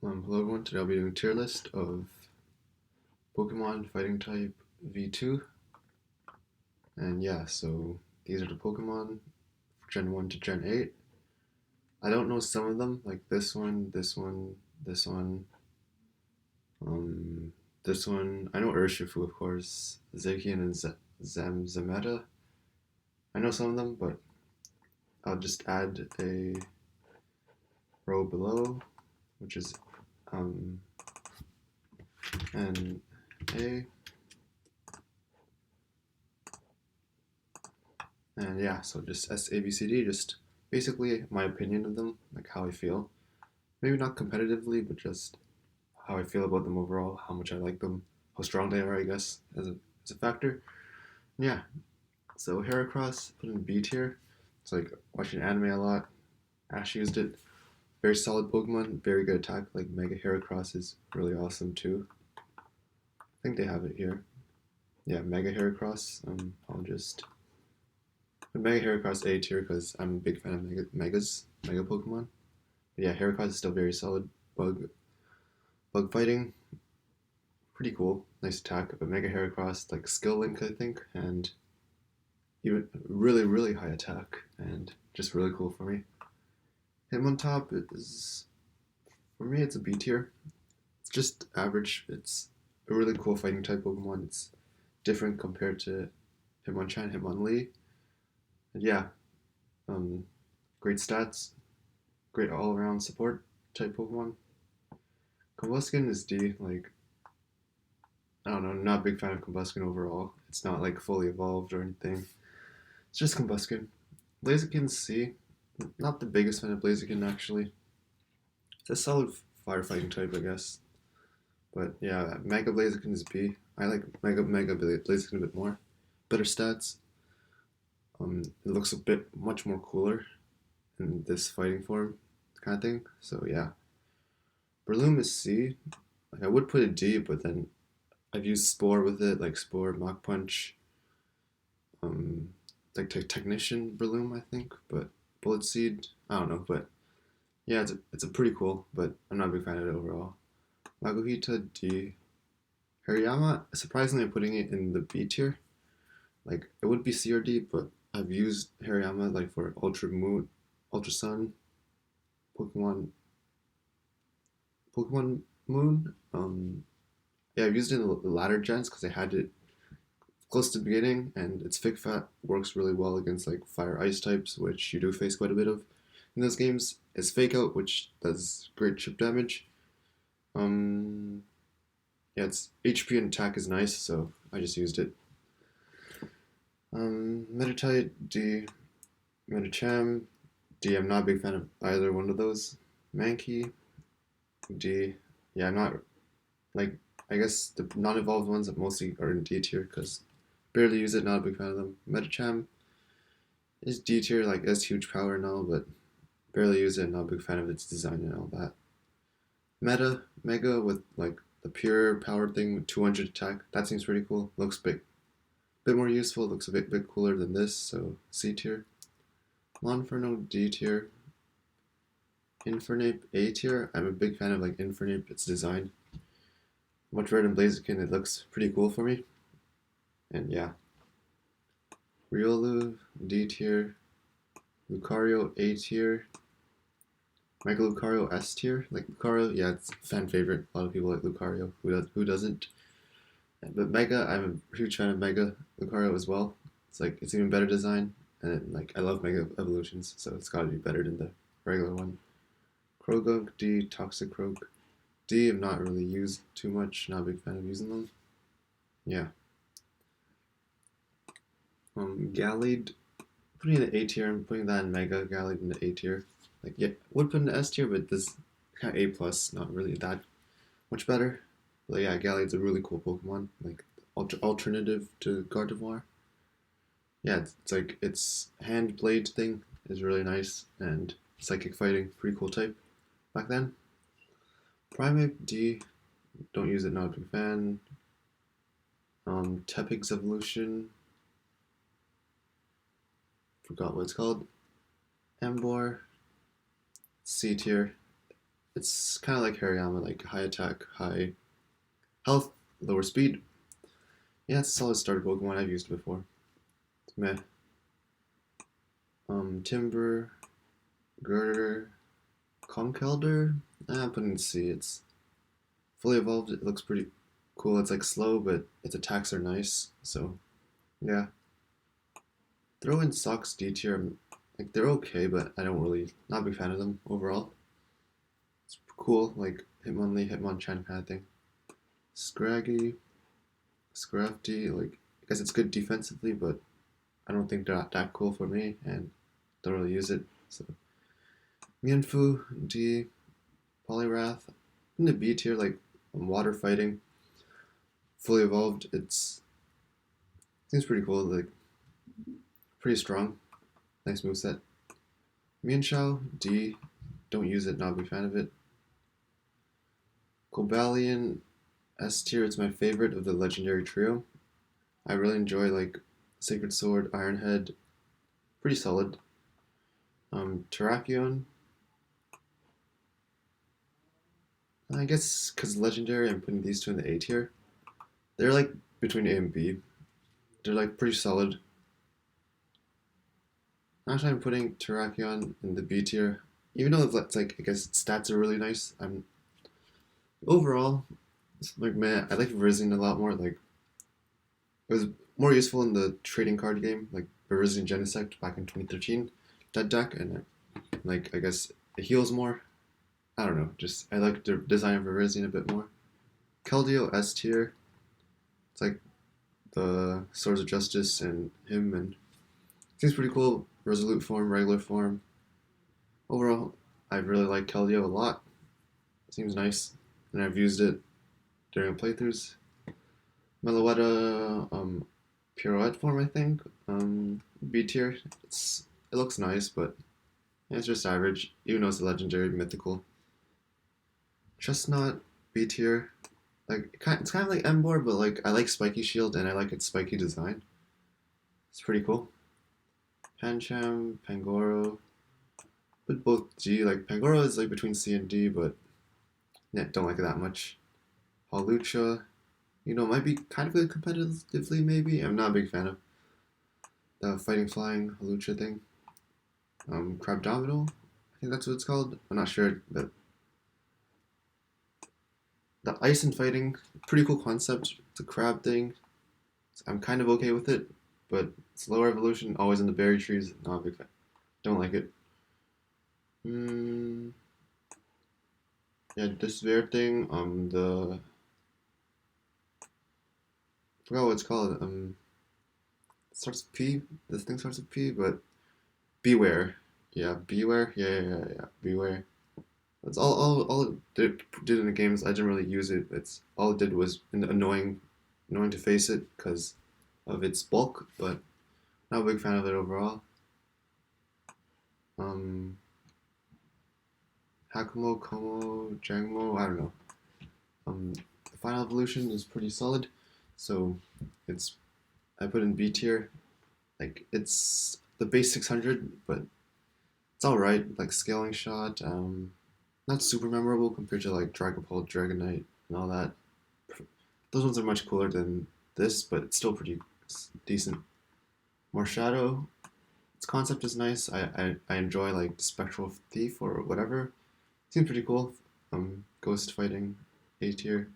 Hello everyone, today I'll be doing a tier list of Pokemon Fighting type V2. And yeah, so these are the Pokemon Gen 1 to Gen 8. I don't know some of them, like this one, this one, this one, um, this one. I know Urshifu, of course, Zacian and Zameta. I know some of them, but I'll just add a row below, which is um, N A. And yeah, so just SABCD, just basically my opinion of them, like how I feel. Maybe not competitively, but just how I feel about them overall, how much I like them, how strong they are, I guess, as a factor. Yeah, so Heracross, put in B tier. It's like watching anime a lot. Ash used it. Very solid Pokemon, very good attack. Like Mega Heracross is really awesome too. I think they have it here. Yeah, Mega Heracross. I'll just put Mega Heracross A tier because I'm a big fan of Mega Pokemon. But yeah, Heracross is still very solid. Bug fighting, pretty cool. Nice attack. But Mega Heracross, like skill link, I think, and even really high attack, and just really cool for me. Hitmontop is, for me, it's a B tier. It's just average. It's a really cool fighting type Pokemon. It's different compared to Hitmonchan, Hitmonlee. And yeah, um, great stats, great all around support type Pokemon. Combuskin is D. Like, I don't know, not a big fan of Combuskin overall. It's not like fully evolved or anything. It's just Combuskin. Blaziken C. Not the biggest fan of Blaziken actually. It's a solid firefighting type, I guess. But yeah, Mega Blaziken is B. I like Mega Blaziken a bit more. Better stats. It looks a bit much more cooler in this fighting form, kind of thing. So yeah, Breloom is C. Like I would put it D, but then I've used Spore with it, like Spore, Mach Punch, um, like Technician Breloom, I think. But Bullet Seed, I don't know. But yeah, it's a pretty cool, but I'm not a big fan of it overall. Magohita D. Hariyama, surprisingly, I'm putting it in the B tier. Like it would be C or D, but I've used Hariyama like for Ultra Moon, Ultra Sun, Pokemon, Pokemon Moon. Yeah, I've used it in the latter gens because I had it close to the beginning, and its Fig Fat works really well against like Fire Ice types, which you do face quite a bit of in those games. It's Fake Out, which does great chip damage. Um, yeah, its HP and attack is nice, so I just used it. Meditite D, Medicham D. I'm not a big fan of either one of those. Mankey D. Yeah, I'm not like, I guess the non-evolved ones mostly are in D tier because barely use it. Not a big fan of them. Medicham is D tier, like it has huge power and all, but barely use it. Not a big fan of its design and all that. Mega with like the pure power thing with 200 attack. That seems pretty cool. Looks bit more useful. Looks a bit cooler than this. So C tier. Monferno D tier. Infernape A tier. I'm a big fan of like Infernape. Its design much better than Blaziken. It looks pretty cool for me. And yeah, Riolu D tier. Lucario A tier. Mega Lucario S tier. Like Lucario, yeah, it's a fan favorite. A lot of people like Lucario. Who doesn't? But Mega, I'm a huge fan of Mega Lucario as well. It's like it's even better design, and like I love Mega evolutions, so it's got to be better than the regular one. Krogunk D, Toxicroak D. I've not really used too much. Not a big fan of using them. Yeah. Gallade, putting in the A tier. I'm putting that in Mega Gallade in the A tier. Like yeah, would put in the S tier, but this kind of A plus, not really that much better. But yeah, Gallade's a really cool Pokemon. Like alternative to Gardevoir. Yeah, it's like its hand blade thing is really nice, and psychic fighting, pretty cool type back then. Primeape D, don't use it, not a big fan. Tepig's evolution, forgot what it's called. Embor, C tier. It's kind of like Hariyama, like high attack, high health, lower speed. Yeah, it's a solid starter Pokemon. I've used before. It's meh. Timber, Girder, Conkeldurr. I'm putting C. It's fully evolved. It looks pretty cool. It's like slow, but its attacks are nice. So yeah, throw in Socks D tier. Like they're okay, but I don't really not a big fan of them overall. It's cool, like Hitmonlee, Hitmonchan kind of thing. Scraggy, Scrafty, like I guess it's good defensively, but I don't think they're that cool for me, and don't really use it. So Mienfoo, D, Poliwrath, in the B tier, like water fighting, fully evolved. It's seems pretty cool, like pretty strong, nice moveset. Mienshao, D, don't use it, not a big fan of it. Cobalion, S tier, it's my favorite of the legendary trio. I really enjoy like Sacred Sword, Iron Head, pretty solid. Terrakion, I guess because legendary, I'm putting these two in the A tier. They're like between A and B. They're like pretty solid. Actually, I'm putting Terrakion in the B tier, even though it's like I guess stats are really nice. I'm overall like man, I like Virizion a lot more. Like it was more useful in the trading card game, like Virizion Genesect back in 2013. That deck and like I guess it heals more. I don't know. Just I like the design of Virizion a bit more. Keldeo S tier. It's like the Swords of Justice and him and seems pretty cool. Resolute form, regular form. Overall, I really like Keldeo a lot. Seems nice, and I've used it during playthroughs. Meloetta, Pirouette form, I think. B tier. It looks nice, but it's just average. Even though it's a legendary mythical. Chestnut, B tier. Like it's kind of like Emboar, but like I like Spiky Shield and I like its spiky design. It's pretty cool. Pancham, Pangoro, but both G. Like Pangoro is like between C and D, but yeah, don't like it that much. Hawlucha, might be kind of good competitively maybe. I'm not a big fan of the fighting flying Hawlucha thing. Crabdominal, I think that's what it's called. I'm not sure, but the ice and fighting, pretty cool concept. It's a crab thing. I'm kind of okay with it, but slower evolution, always in the berry trees. Not a big fan. Don't like it. Yeah, this weird thing. I forgot what it's called. It starts with P. This thing starts with P, but beware. Yeah, beware. Yeah. Beware. That's all it did in the games. I didn't really use it. It's all it did was annoying to face it because of its bulk, but not a big fan of it overall. Um, Hakumo, Como, Jangmo, I don't know. The final evolution is pretty solid, so it's I put in B tier. Like it's the base 600, but it's all right. Like scaling shot, not super memorable compared to like Dragapult, Dragonite, and all that. Those ones are much cooler than this, but it's still pretty decent. More Shadow, its concept is nice. I enjoy like Spectral Thief or whatever. Seems pretty cool. Ghost fighting, A tier.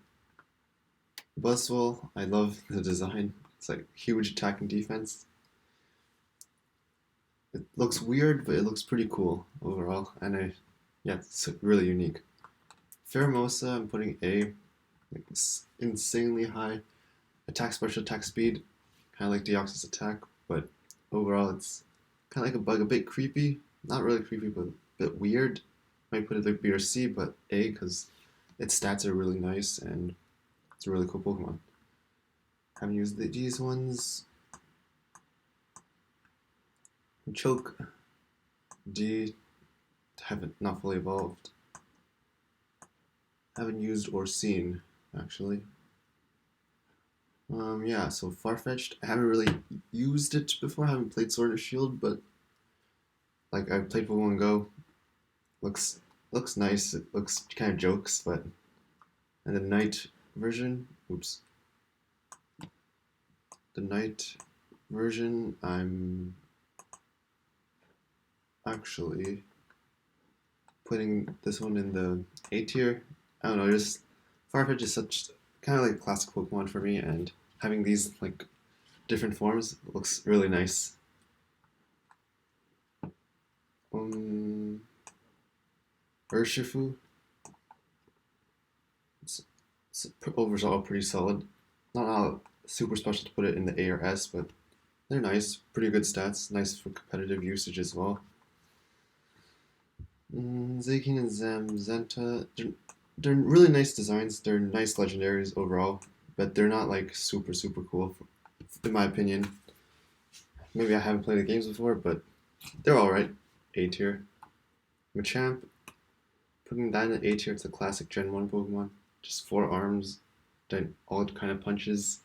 Buzzwole, I love the design. It's like huge attack and defense. It looks weird, but it looks pretty cool overall, and yeah, it's really unique. Pheromosa, I'm putting A. Like it's insanely high attack, special attack speed, kind of like Deoxys attack, but overall it's kind of like a bug, a bit creepy. Not really creepy, but a bit weird. Might put it like B or C, but A because its stats are really nice and it's a really cool Pokemon. Haven't used these ones. Choke, D, haven't not fully evolved. Haven't used or seen actually. Yeah, so Farfetch'd, I haven't really used it before. I haven't played Sword or Shield, but like I've played Pokemon Go. Looks looks nice. It looks kind of jokes, but and the night version, oops, the night version, I'm actually putting this one in the A tier. I don't know, just Farfetch is such kind of like classic Pokemon for me, and having these like different forms looks really nice. Um, Urshifu, it's, it's overall pretty solid. Not all super special to put it in the A or S, but they're nice, pretty good stats, nice for competitive usage as well. Zakin and Zamzenta, they're really nice designs. They're nice legendaries overall, but they're not like super cool, in my opinion. Maybe I haven't played the games before, but they're alright. A tier. Machamp, putting that in the A tier, it's a classic Gen 1 Pokemon. Just 4 arms, then all kind of punches.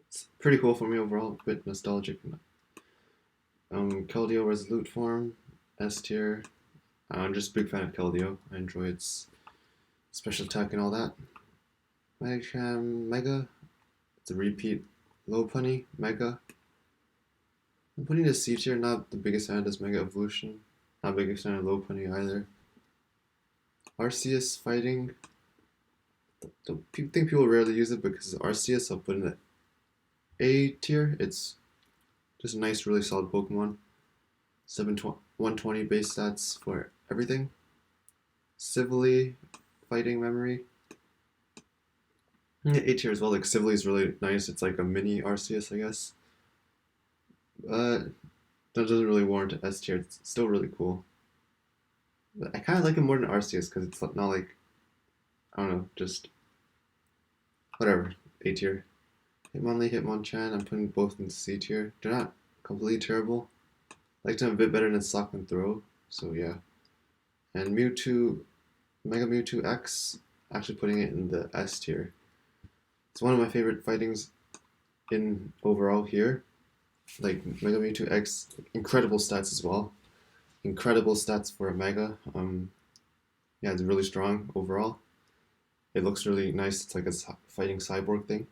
It's pretty cool for me overall, a bit nostalgic. Keldeo Resolute form, S tier. I'm just a big fan of Keldeo. I enjoy its special attack and all that. Mega, it's a repeat. Lopunny, Mega. I'm putting this C tier, not the biggest fan of this Mega Evolution. Not the biggest fan of Lopunny either. Arceus fighting. I think people rarely use it because Arceus, I'll put in the A tier. It's just a nice, really solid Pokemon. 120 base stats for everything. Civilly, fighting memory. Yeah, A tier as well. Like Civilly is really nice. It's like a mini Arceus, I guess. That doesn't really warrant an S tier. It's still really cool. But I kind of like it more than Arceus because it's not like, I don't know, just whatever. A tier. Hitmonlee, Hitmonchan, I'm putting both in C tier. They're not completely terrible. I like them a bit better than Sock and Throw, so yeah. And Mewtwo, Mega Mewtwo X, actually putting it in the S tier. It's one of my favorite fightings in overall here. Like Mega Mewtwo X, incredible stats as well. Incredible stats for a Mega. Yeah, it's really strong overall. It looks really nice. It's like a fighting cyborg thing.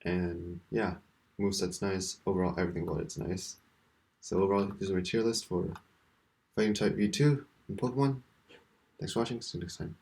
And yeah, moveset's nice. Overall, everything about it's nice. So overall, these are my tier list for Fighting type V2 in Pokemon. Thanks for watching. See you next time.